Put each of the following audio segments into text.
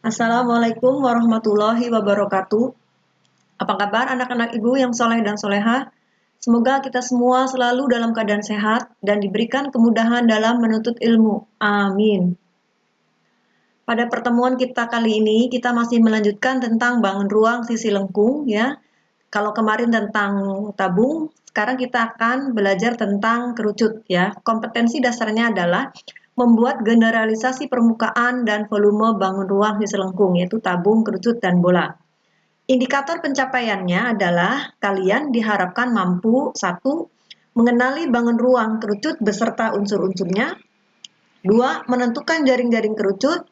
Assalamualaikum warahmatullahi wabarakatuh. Apa kabar anak-anak ibu yang soleh dan soleha? Semoga kita semua selalu dalam keadaan sehat dan diberikan kemudahan dalam menuntut ilmu. Amin. Pada pertemuan kita kali ini, kita masih melanjutkan tentang bangun ruang sisi lengkung ya. Kalau kemarin tentang tabung, sekarang kita akan belajar tentang kerucut ya. Kompetensi dasarnya adalah membuat generalisasi permukaan dan volume bangun ruang sisi lengkung, yaitu tabung, kerucut, dan bola. Indikator pencapaiannya adalah kalian diharapkan mampu 1. Mengenali bangun ruang kerucut beserta unsur-unsurnya. 2. Menentukan jaring-jaring kerucut.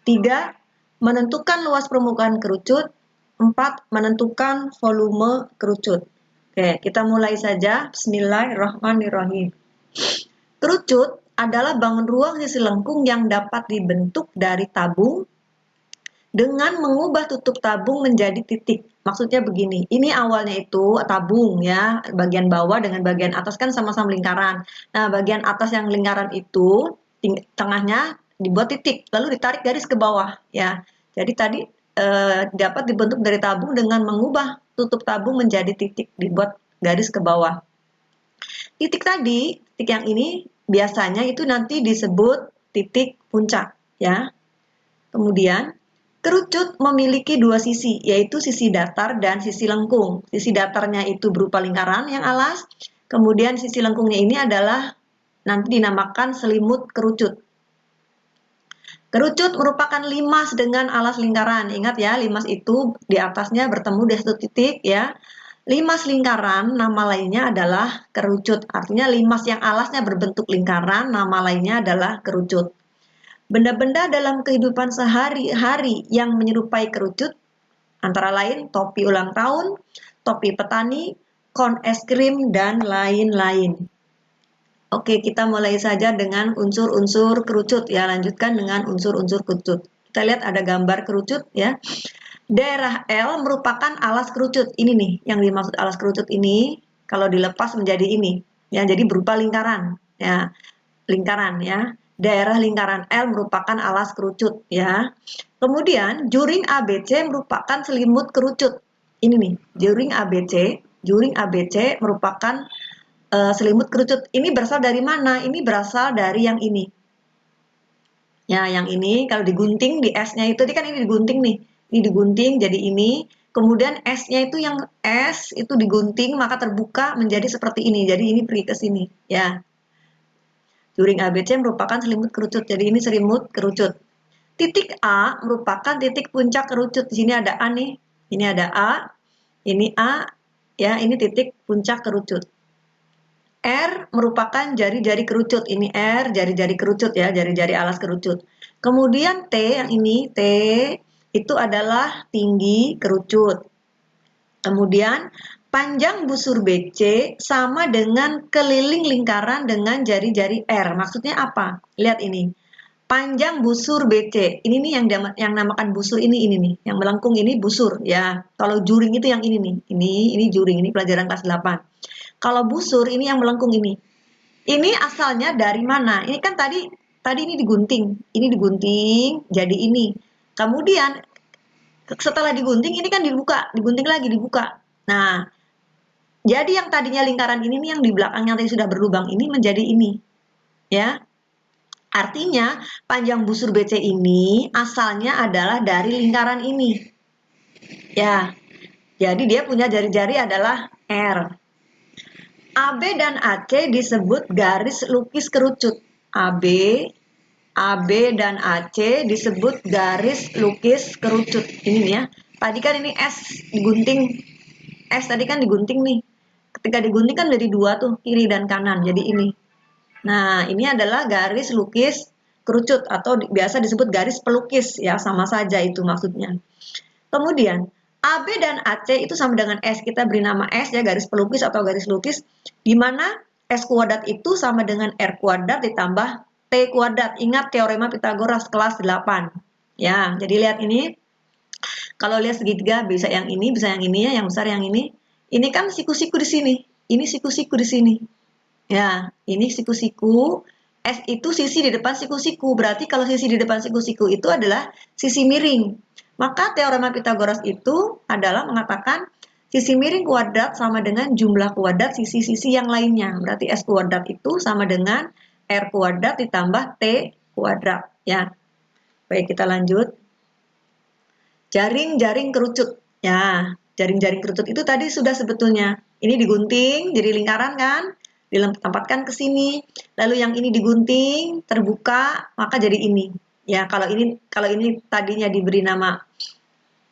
3. Menentukan luas permukaan kerucut. 4. Menentukan volume kerucut. Oke, kita mulai saja. Bismillahirrahmanirrahim. Kerucut adalah bangun ruang sisi lengkung yang dapat dibentuk dari tabung dengan mengubah tutup tabung menjadi titik. Maksudnya begini, ini awalnya itu tabung ya, bagian bawah dengan bagian atas kan sama-sama lingkaran. Nah, bagian atas yang lingkaran itu, tengahnya dibuat titik, lalu ditarik garis ke bawah ya. Jadi tadi dapat dibentuk dari tabung dengan mengubah tutup tabung menjadi titik, dibuat garis ke bawah. Titik tadi, titik yang ini biasanya itu nanti disebut titik puncak ya. Kemudian kerucut memiliki dua sisi, yaitu sisi datar dan sisi lengkung. Sisi datarnya itu berupa lingkaran yang alas, kemudian sisi lengkungnya ini adalah nanti dinamakan selimut kerucut. Kerucut merupakan limas dengan alas lingkaran. Ingat ya, limas itu di atasnya bertemu di satu titik ya. Limas lingkaran, nama lainnya adalah kerucut. Artinya limas yang alasnya berbentuk lingkaran, nama lainnya adalah kerucut. Benda-benda dalam kehidupan sehari-hari yang menyerupai kerucut, antara lain topi ulang tahun, topi petani, kon es krim, dan lain-lain. Oke, kita mulai saja dengan unsur-unsur kerucut ya. Lanjutkan dengan unsur-unsur kerucut. Kita lihat ada gambar kerucut ya. Daerah L merupakan alas kerucut. Ini nih, yang dimaksud alas kerucut ini kalau dilepas menjadi ini. Ya, jadi berupa lingkaran ya. Lingkaran ya. Daerah lingkaran L merupakan alas kerucut ya. Kemudian juring ABC merupakan selimut kerucut. Ini nih, juring ABC merupakan selimut kerucut. Ini berasal dari mana? Ini berasal dari yang ini. Ya, yang ini kalau digunting di S-nya itu tadi kan ini digunting nih. Ini digunting jadi ini. Kemudian S-nya itu yang S itu digunting maka terbuka menjadi seperti ini. Jadi ini pergi ke sini ya. Juring ABC merupakan selimut kerucut. Jadi ini selimut kerucut. Titik A merupakan titik puncak kerucut. Di sini ada A nih. Ini ada A. Ini A. Ya, ini titik puncak kerucut. R merupakan jari-jari kerucut. Ini R, jari-jari kerucut ya, jari-jari alas kerucut. Kemudian T yang ini, T itu adalah tinggi kerucut. Kemudian panjang busur BC sama dengan keliling lingkaran dengan jari-jari R. Maksudnya apa? Lihat ini. Panjang busur BC. Ini nih yang namakan busur ini nih. Yang melengkung ini busur ya. Kalau juring itu yang ini nih. Ini juring, ini pelajaran kelas 8. Kalau busur ini yang melengkung ini. Ini asalnya dari mana? Ini kan tadi ini digunting. Ini digunting jadi ini. Kemudian setelah digunting ini kan digunting lagi dibuka. Nah, jadi yang tadinya lingkaran ini nih yang di belakangnya tadi sudah berlubang ini menjadi ini. Ya. Artinya panjang busur BC ini asalnya adalah dari lingkaran ini. Ya. Jadi dia punya jari-jari adalah R. AB dan AC disebut garis lukis kerucut. AB dan AC disebut garis lukis kerucut. Ini ya. Tadi kan ini S digunting. S tadi kan digunting nih. Ketika digunting kan dari dua tuh, kiri dan kanan. Jadi ini. Nah, ini adalah garis lukis kerucut atau biasa disebut garis pelukis ya, sama saja itu maksudnya. Kemudian AB dan AC itu sama dengan S. Kita beri nama S ya, garis pelukis atau garis lukis, di mana S kuadrat itu sama dengan R kuadrat ditambah T kuadrat. Ingat teorema Pythagoras kelas 8. Ya, jadi lihat ini. Kalau lihat segitiga bisa yang ini, bisa yang ini ya, yang besar yang ini. Ini kan siku-siku di sini. Ini siku-siku di sini. Ya, ini siku-siku. S itu sisi di depan siku-siku. Berarti kalau sisi di depan siku-siku itu adalah sisi miring. Maka teorema Pythagoras itu adalah mengatakan sisi miring kuadrat sama dengan jumlah kuadrat sisi-sisi yang lainnya. Berarti S kuadrat itu sama dengan R kuadrat ditambah T kuadrat. Ya. Baik, kita lanjut. Jaring-jaring kerucut. Ya, jaring-jaring kerucut itu tadi sudah sebetulnya. Ini digunting jadi lingkaran kan? Ditempatkan ke sini. Lalu yang ini digunting, terbuka, maka jadi ini. Ya, kalau ini tadinya diberi nama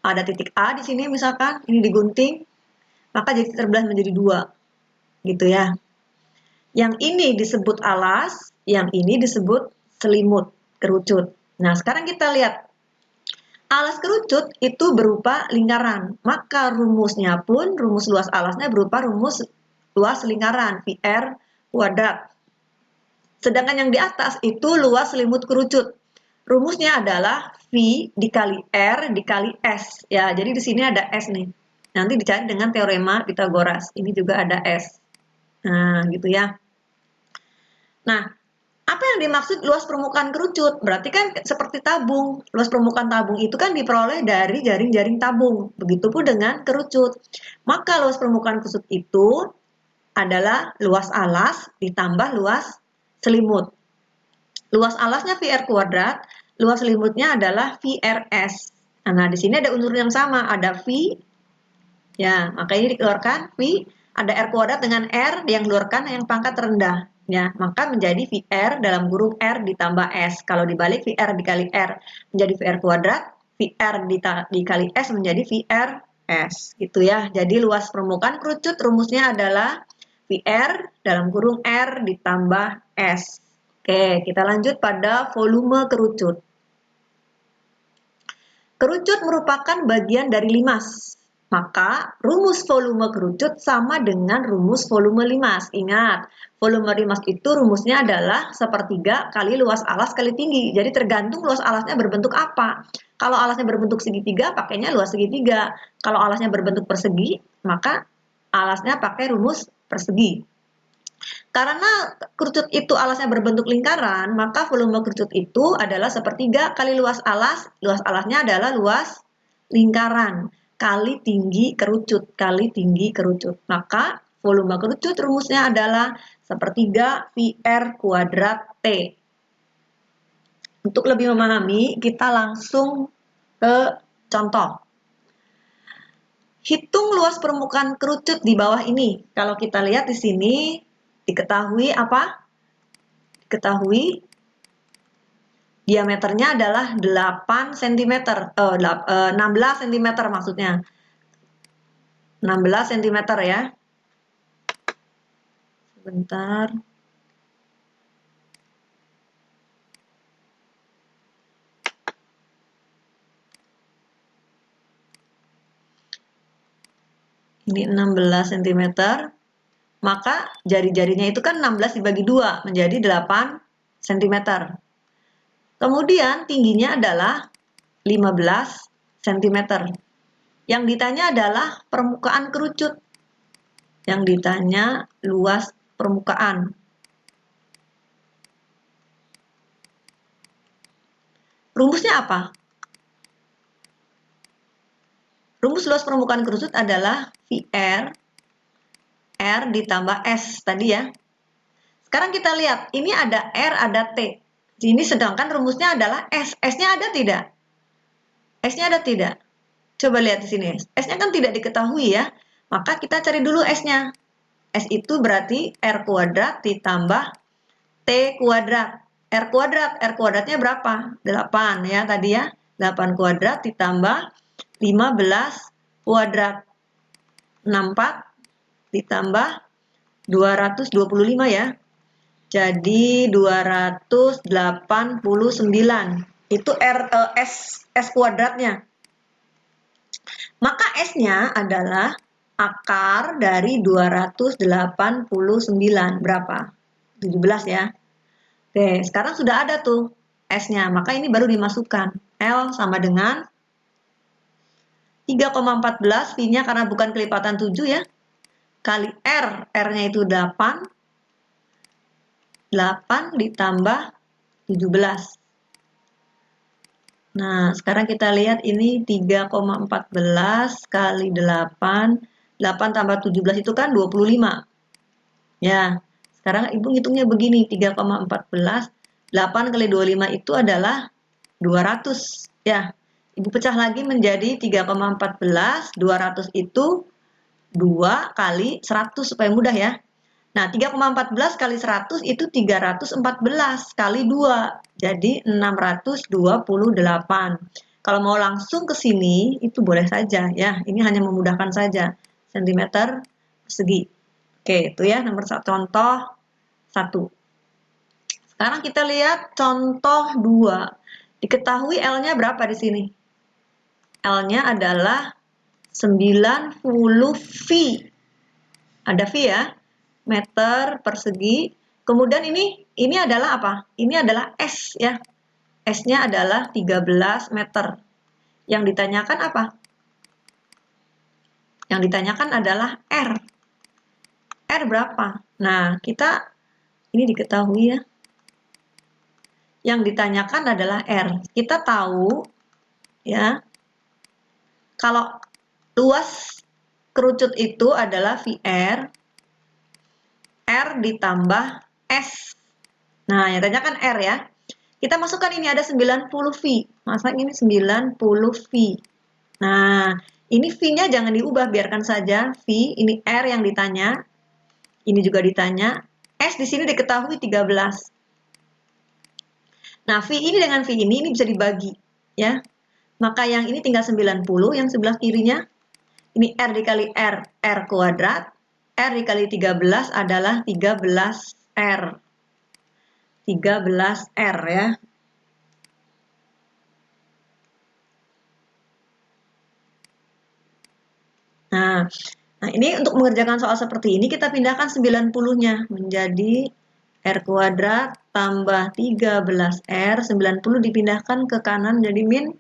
ada titik A di sini misalkan, ini digunting, maka jadi terbelah menjadi 2. Gitu ya. Yang ini disebut alas, yang ini disebut selimut kerucut. Nah, sekarang kita lihat alas kerucut itu berupa lingkaran, maka rumusnya pun, rumus luas alasnya berupa rumus luas lingkaran, VR kuadrat. Sedangkan yang di atas itu luas selimut kerucut. Rumusnya adalah V dikali R dikali S. Ya, jadi di sini ada S nih. Nanti dicari dengan teorema Pythagoras. Ini juga ada S. Nah, gitu ya. Nah, apa yang dimaksud luas permukaan kerucut? Berarti kan seperti tabung. Luas permukaan tabung itu kan diperoleh dari jaring-jaring tabung. Begitupun dengan kerucut. Maka luas permukaan kerucut itu adalah luas alas ditambah luas selimut. Luas alasnya VR kuadrat, luas selimutnya adalah VRS. Nah, di sini ada unsur yang sama, ada V. Ya, makanya dikeluarkan V, ada R kuadrat dengan R yang dikeluarkan yang pangkat rendah. Ya, maka menjadi VR dalam kurung R ditambah S. Kalau dibalik VR dikali R menjadi VR kuadrat, VR dikali S menjadi VRS. Gitu ya. Jadi luas permukaan kerucut rumusnya adalah VR dalam kurung R ditambah S. Oke, kita lanjut pada volume kerucut. Kerucut merupakan bagian dari limas. Maka rumus volume kerucut sama dengan rumus volume limas. Ingat, volume limas itu rumusnya adalah sepertiga kali luas alas kali tinggi. Jadi tergantung luas alasnya berbentuk apa. Kalau alasnya berbentuk segitiga, pakainya luas segitiga. Kalau alasnya berbentuk persegi, maka alasnya pakai rumus persegi. Karena kerucut itu alasnya berbentuk lingkaran, maka volume kerucut itu adalah sepertiga kali luas alas. Luas alasnya adalah luas lingkaran kali tinggi kerucut, kali tinggi kerucut. Maka volume kerucut rumusnya adalah sepertiga VR kuadrat T. Untuk lebih memahami, kita langsung ke contoh. Hitung luas permukaan kerucut di bawah ini. Kalau kita lihat di sini, diketahui apa? Diketahui diameternya adalah 8 cm, 16 cm maksudnya. 16 cm ya. Sebentar. Ini 16 cm. Maka jari-jarinya itu kan 16 dibagi 2 menjadi 8 cm. Kemudian tingginya adalah 15 cm. Yang ditanya adalah permukaan kerucut. Yang ditanya luas permukaan. Rumusnya apa? Rumus luas permukaan kerucut adalah VR R ditambah S tadi ya. Sekarang kita lihat, ini ada R, ada T. Ini sedangkan rumusnya adalah S. S-nya ada tidak? S-nya ada tidak? Coba lihat di sini. S-nya kan tidak diketahui ya. Maka kita cari dulu S-nya. S itu berarti R kuadrat ditambah T kuadrat. R kuadrat. R kuadratnya berapa? 8 ya tadi ya. 8 kuadrat ditambah 15 kuadrat. 64 ditambah 225 ya. Jadi 289. Itu S kuadratnya. Maka S-nya adalah akar dari 289. Berapa? 17 ya. Oke, sekarang sudah ada tuh S-nya. Maka ini baru dimasukkan. L sama dengan 3,14. V-nya karena bukan kelipatan 7 ya. Kali R. R-nya itu 8. 8 ditambah 17. Nah, sekarang kita lihat ini 3,14 kali 8. 8 tambah 17 itu kan 25. Ya, sekarang Ibu ngitungnya begini, 3,14. 8 kali 25 itu adalah 200. Ya, Ibu pecah lagi menjadi 3,14. 200 itu 2 kali 100 supaya mudah ya. Nah, 3,14 kali 100 itu 314 kali 2. Jadi 628. Kalau mau langsung ke sini, itu boleh saja ya. Ini hanya memudahkan saja. Sentimeter persegi. Oke, itu ya nomor contoh 1. Sekarang kita lihat contoh 2. Diketahui L-nya berapa di sini? L-nya adalah 90 V. Ada V ya, meter persegi. Kemudian ini adalah apa? Ini adalah S ya. S-nya adalah 13 meter. Yang ditanyakan apa? Yang ditanyakan adalah R. R berapa? Nah, kita ini diketahui ya. Yang ditanyakan adalah R. Kita tahu ya, kalau luas kerucut itu adalah VR, R ditambah S. Nah, yang ditanyakan R ya. Kita masukkan ini ada 90 V. Masa ini 90 V. Nah, ini V-nya jangan diubah, biarkan saja V. Ini R yang ditanya. Ini juga ditanya. S di sini diketahui 13. Nah, V ini dengan V ini bisa dibagi ya. Maka yang ini tinggal 90, yang sebelah kirinya ini R dikali R, R kuadrat. R dikali 13 adalah 13R. 13R ya. Nah, ini untuk mengerjakan soal seperti ini kita pindahkan 90-nya menjadi R kuadrat tambah 13R. 90 dipindahkan ke kanan jadi min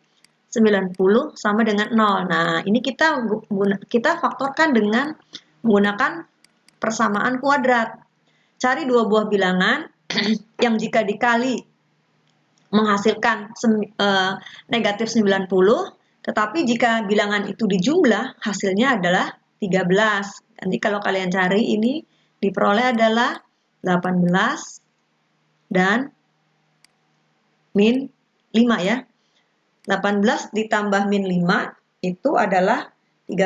90 sama dengan 0. Nah, ini kita faktorkan dengan menggunakan persamaan kuadrat. Cari dua buah bilangan yang jika dikali menghasilkan negatif 90, tetapi jika bilangan itu dijumlah, hasilnya adalah 13. Nanti kalau kalian cari ini diperoleh adalah 18 dan min 5 ya. 18 ditambah min 5 itu adalah 13.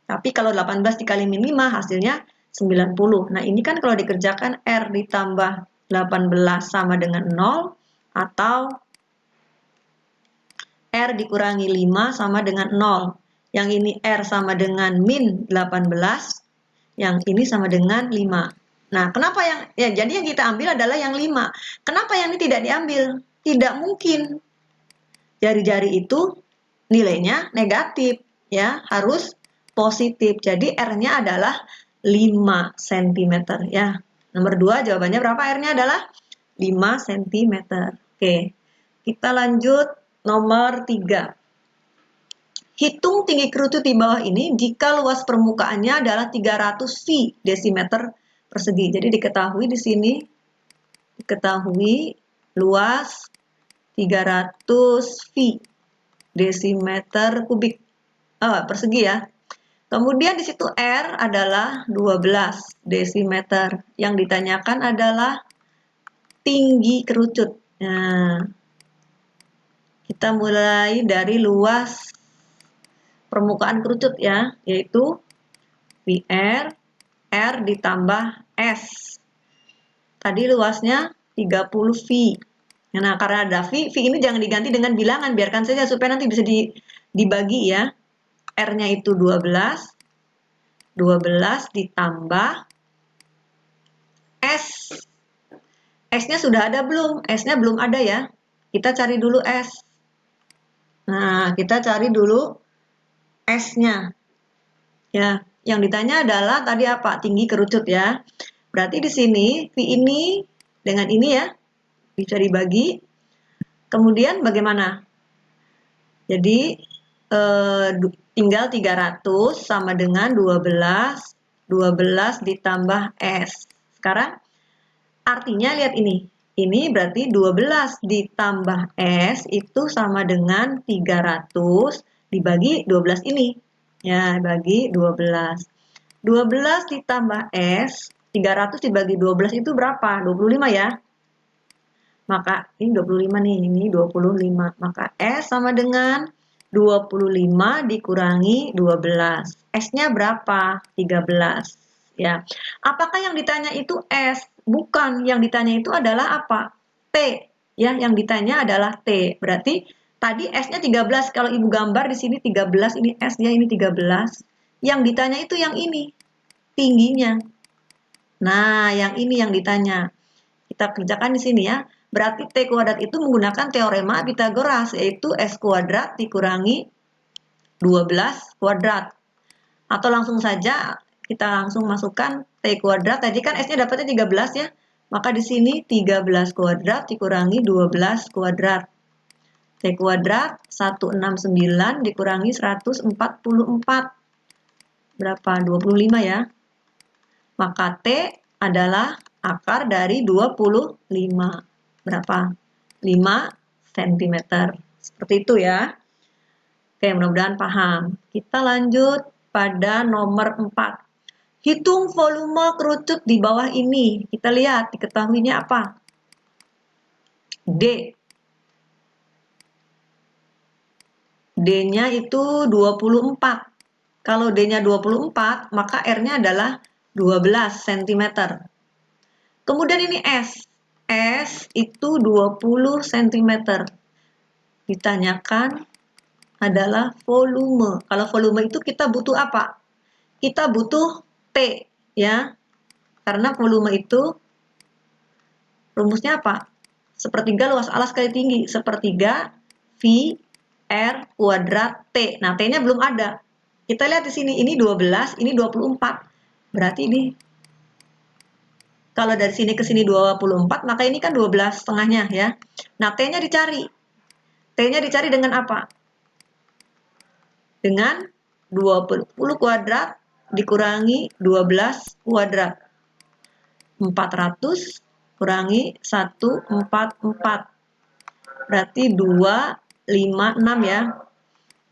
Tapi kalau 18 dikali min 5 hasilnya 90. Nah, ini kan kalau dikerjakan R ditambah 18 sama dengan 0 atau R dikurangi 5 sama dengan 0. Yang ini R sama dengan min 18, yang ini sama dengan 5. Nah, kenapa jadi yang kita ambil adalah yang 5. Kenapa yang ini tidak diambil? Tidak mungkin. Jari-jari itu nilainya negatif ya, harus positif. Jadi R-nya adalah 5 cm ya. Nomor 2 jawabannya berapa? R-nya adalah 5 cm. Oke. Kita lanjut nomor 3. Hitung tinggi kerucut di bawah ini jika luas permukaannya adalah 300 V desimeter persegi. Jadi diketahui di sini luas 300 V desimeter kubik persegi ya. Kemudian di situ R adalah 12 desimeter. Yang ditanyakan adalah tinggi kerucut. Nah, kita mulai dari luas permukaan kerucut ya, yaitu VR, R ditambah S. Tadi luasnya 30 V. Nah, karena ada V ini jangan diganti dengan bilangan, biarkan saja supaya nanti bisa dibagi ya. R-nya itu 12 ditambah S. S-nya sudah ada belum? S-nya belum ada ya. Kita cari dulu S. Nah, kita cari dulu S-nya. Ya, yang ditanya adalah tadi apa? Tinggi kerucut ya. Berarti di sini V ini dengan ini ya bisa dibagi. Kemudian bagaimana? Jadi tinggal 300 sama dengan 12 ditambah S. Sekarang Artinya lihat ini. Ini berarti 12 ditambah S itu sama dengan 300 dibagi 12 ini. Ya, bagi 12. 12 ditambah S, 300 dibagi 12 itu berapa? 25 ya. Maka ini 25 nih, ini 25. Maka S sama dengan 25 dikurangi 12. S-nya berapa? 13. Ya. Apakah yang ditanya itu S? Bukan, yang ditanya itu adalah apa? T. Ya, yang ditanya adalah T. Berarti tadi S-nya 13. Kalau Ibu gambar di sini 13, ini S ya, ini 13. Yang ditanya itu yang ini, tingginya. Nah, yang ini yang ditanya. Kita kerjakan di sini ya. Berarti T kuadrat itu menggunakan teorema Pythagoras, yaitu S kuadrat dikurangi 12 kuadrat. Atau langsung saja kita langsung masukkan T kuadrat. Tadi kan S-nya dapatnya 13 ya. Maka di sini 13 kuadrat dikurangi 12 kuadrat. T kuadrat 169 dikurangi 144. Berapa? 25 ya. Maka T adalah akar dari 25. Berapa? 5 cm. Seperti itu ya. Oke, mudah-mudahan paham. Kita lanjut pada nomor 4. Hitung volume kerucut di bawah ini. Kita lihat, diketahuinya apa? D. D-nya itu 24. Kalau D-nya 24, maka R-nya adalah 12 cm. Kemudian ini S. S itu 20 cm. Ditanyakan adalah volume. Kalau volume itu kita butuh apa? Kita butuh T, ya. Karena volume itu rumusnya apa? Sepertiga luas alas kali tinggi. Sepertiga V R kuadrat T. Nah, T-nya belum ada. Kita lihat di sini, ini 12, ini 24. Berarti ini kalau dari sini ke sini 24, maka ini kan 12 setengahnya ya. Nah, T-nya dicari. T-nya dicari dengan apa? Dengan 20 kuadrat dikurangi 12 kuadrat. 400 kurangi 144. Berarti 256 ya.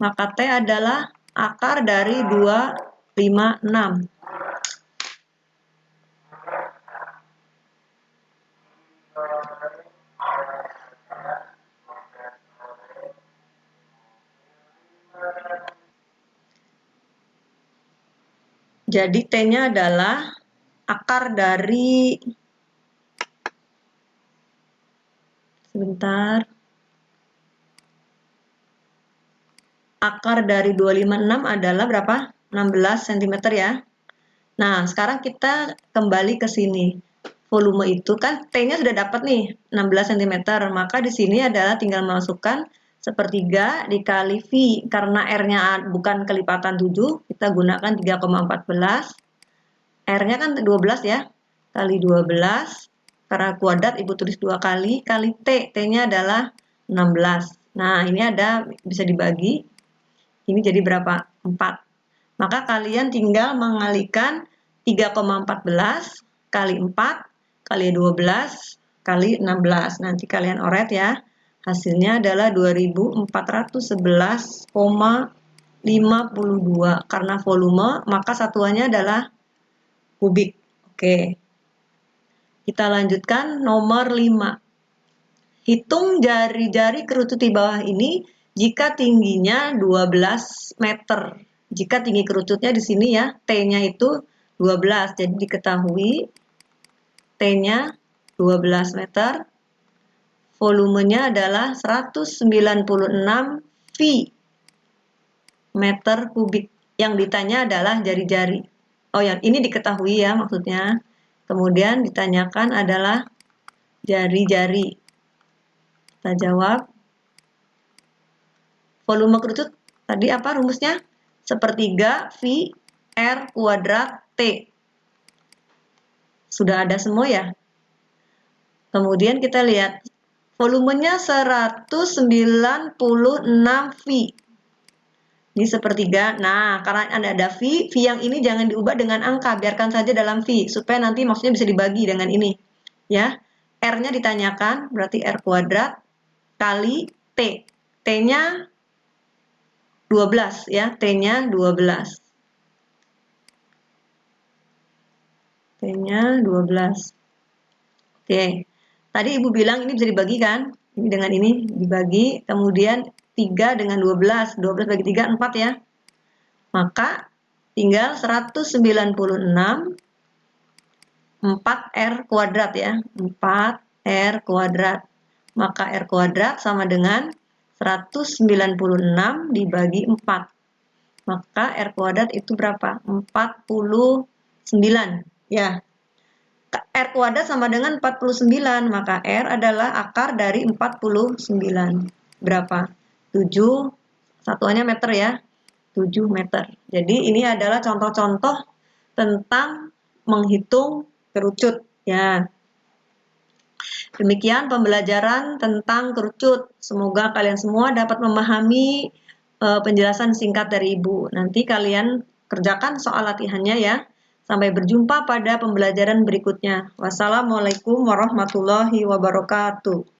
Maka T adalah akar dari 256. Jadi T-nya adalah akar dari, sebentar, akar dari 256 adalah berapa? 16 cm ya. Nah, sekarang kita kembali ke sini. Volume itu kan T-nya sudah dapat nih, 16 cm. Maka di sini adalah tinggal masukkan sepertiga dikali V. Karena R-nya bukan kelipatan 7, kita gunakan 3,14. R-nya kan 12 ya, kali 12. Karena kuadrat Ibu tulis 2 kali T. T-nya adalah 16. Nah, ini ada, bisa dibagi. Ini jadi berapa? 4. Maka kalian tinggal mengalikan 3,14 kali 4 kali 12 kali 16. Nanti kalian oret ya. Hasilnya adalah 2411,52. Karena volume, maka satuannya adalah kubik. Oke. Kita lanjutkan nomor 5. Hitung jari-jari kerucut di bawah ini jika tingginya 12 meter. Jika tinggi kerucutnya di sini ya, T-nya itu 12. Jadi diketahui T-nya 12 meter. Volumenya adalah 196 V meter kubik. Yang ditanya adalah jari-jari. Oh ya, ini diketahui ya maksudnya. Kemudian ditanyakan adalah jari-jari. Kita jawab. Volume kerucut tadi apa rumusnya? Sepertiga V R kuadrat T. Sudah ada semua ya? Kemudian kita lihat. Volumenya 196 V. Ini sepertiga. Nah, karena ada V, V yang ini jangan diubah dengan angka. Biarkan saja dalam V. Supaya nanti maksudnya bisa dibagi dengan ini. ya. R-nya ditanyakan, berarti R kuadrat kali T. T-nya 12 ya, T-nya 12. T-nya 12. Oke. Tadi Ibu bilang ini bisa dibagi kan? Ini dengan ini dibagi, kemudian 3 dengan 12. 12 bagi 3, 4 ya. Maka tinggal 196 4R kuadrat ya. 4R kuadrat. Maka R kuadrat sama dengan 196 dibagi 4. Maka R kuadrat itu berapa? 49. Ya. R kuadrat sama dengan 49. Maka R adalah akar dari 49. Berapa? 7. Satuannya meter ya. 7 meter. Jadi ini adalah contoh-contoh tentang menghitung kerucut ya. Demikian pembelajaran tentang kerucut. Semoga kalian semua dapat memahami penjelasan singkat dari Ibu. Nanti kalian kerjakan soal latihannya ya. Sampai berjumpa pada pembelajaran berikutnya. Wassalamualaikum warahmatullahi wabarakatuh.